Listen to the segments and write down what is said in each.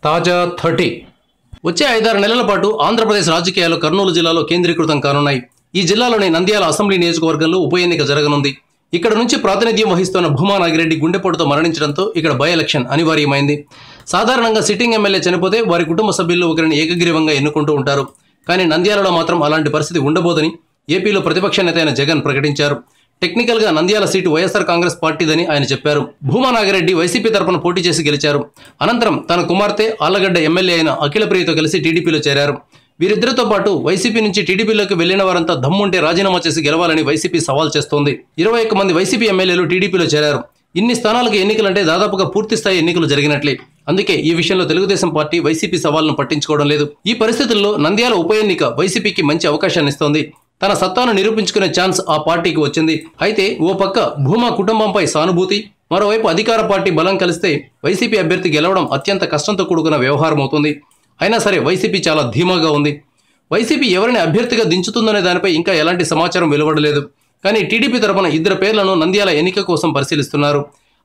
తాజా 30 వచ్చే 5-6 నెలల పాటు ఆంధ్రప్రదేశ్ రాజకీయాలు కర్నూలు జిల్లాలో కేంద్రీకృతం కానున్నాయి. ఈ జిల్లాలోని నంద్యాల అసెంబ్లీ నియోజకవర్గంలో ఉప ఎన్నిక జరగనుంది. ఇక్కడ నుంచి ప్రాతినిధ్యం వహిస్తున్న భూమా నాగిరెడ్డి గుండెపోటుతో మరణించడంతో ఇక్కడ బై ఎలక్షన్ అనివార్యమైంది. సాధారణంగా సిట్టింగ్ ఎమ్మెల్యే చనిపోతే వారి కుటుంబ సభ్యుల్లో ఒకరిని ఏకగ్రీవంగా ఎన్నుకుంటూ ఉంటారు. కానీ నంద్యాలలో మాత్రం అలాంటి పరిస్థితి ఉండబోదని ఏపీలో ప్రతిపక్ష నేత అయిన జగన్ ప్రకటించారు. టెక్నికల్ గా నంద్యాల సీటు వైఎస్ఆర్ కాంగ్రెస్ పార్టీదని ఆయన చెప్పారు. భూమా నాగిరెడ్డి వైసీపీ తరపున పోటీ చేసి గెలిచారు. అనంతరం తన కుమార్తె ఆళ్లగడ్డ ఎమ్మెల్యే అయిన అఖిలప్రియతో కలిసి టీడీపీలో చేరారు. వీరిద్దరితో పాటు వైసీపీ నుంచి టీడీపీలోకి వెళ్లిన వారంతా దమ్ముంటే రాజీనామా చేసి గెలవాలని వైసీపీ సవాల్ చేస్తోంది. 21 మంది వైసీపీ ఎమ్మెల్యేలు టీడీపీలో చేరారు. ఇన్ని స్థానాలకు ఎన్నికలంటే దాదాపుగా పూర్తిస్థాయి ఎన్నికలు జరిగినట్లే. అందుకే ఈ విషయంలో తెలుగుదేశం పార్టీ వైసీపీ సవాల్ను పట్టించుకోవడం లేదు. ఈ పరిస్థితుల్లో నంద్యాల ఉప ఎన్నిక వైసీపీకి మంచి అవకాశాన్ని ఇస్తోంది. తన సత్తాను నిరూపించుకునే ఛాన్స్ ఆ పార్టీకి వచ్చింది. అయితే ఓ పక్క భూమా కుటుంబంపై సానుభూతి, మరోవైపు అధికార పార్టీ బలం కలిస్తే వైసీపీ అభ్యర్థి గెలవడం అత్యంత కష్టంతో కూడుకున్న వ్యవహారం అవుతుంది. అయినా సరే వైసీపీ చాలా ధీమాగా ఉంది. వైసీపీ ఎవరిని అభ్యర్థిగా దించుతుందనే దానిపై ఇంకా ఎలాంటి సమాచారం వెలువడలేదు. కానీ టీడీపీ తరపున 2 పేర్లను నంద్యాల ఎన్నిక కోసం పరిశీలిస్తున్నారు.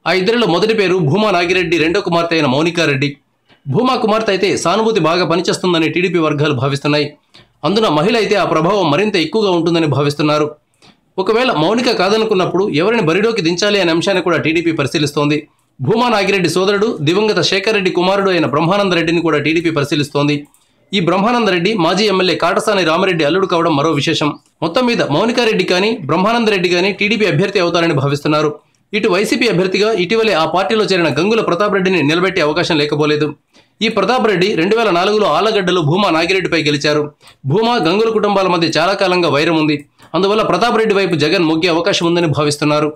ఆ ఇద్దరిలో మొదటి పేరు భూమా నాగిరెడ్డి రెండో కుమార్తె అయిన మౌనికారెడ్డి. భూమా కుమార్తె అయితే సానుభూతి బాగా పనిచేస్తుందని టీడీపీ వర్గాలు భావిస్తున్నాయి. అందున మహిళ అయితే ఆ ప్రభావం మరింత ఎక్కువగా ఉంటుందని భావిస్తున్నారు. ఒకవేళ మౌనిక కాదనుకున్నప్పుడు ఎవరిని బరిలోకి దించాలి అనే అంశాన్ని కూడా టీడీపీ పరిశీలిస్తోంది. భూమా నాగిరెడ్డి సోదరుడు దివంగత శేఖర్ రెడ్డి కుమారుడు అయిన బ్రహ్మానందరెడ్డిని కూడా టీడీపీ పరిశీలిస్తోంది. ఈ బ్రహ్మానందరెడ్డి మాజీ ఎమ్మెల్యే కాటసాని రామరెడ్డి అల్లుడు కావడం మరో విశేషం. మొత్తం మీద మౌనికారెడ్డి కానీ బ్రహ్మానందరెడ్డి కానీ టీడీపీ అభ్యర్థి అవుతారని భావిస్తున్నారు. ఇటు వైసీపీ అభ్యర్థిగా ఇటీవలే ఆ పార్టీలో చేరిన గంగుల ప్రతాప్ రెడ్డిని నిలబెట్టే అవకాశం లేకపోలేదు. ఈ ప్రతాప్ రెడ్డి 2004లో ఆళ్లగడ్డలో భూమా నాగిరెడ్డిపై గెలిచారు. భూమా గంగుల కుటుంబాల మధ్య చాలా కాలంగా వైరం ఉంది. అందువల్ల ప్రతాప్ రెడ్డి వైపు జగన్ మొగ్గే అవకాశం ఉందని భావిస్తున్నారు.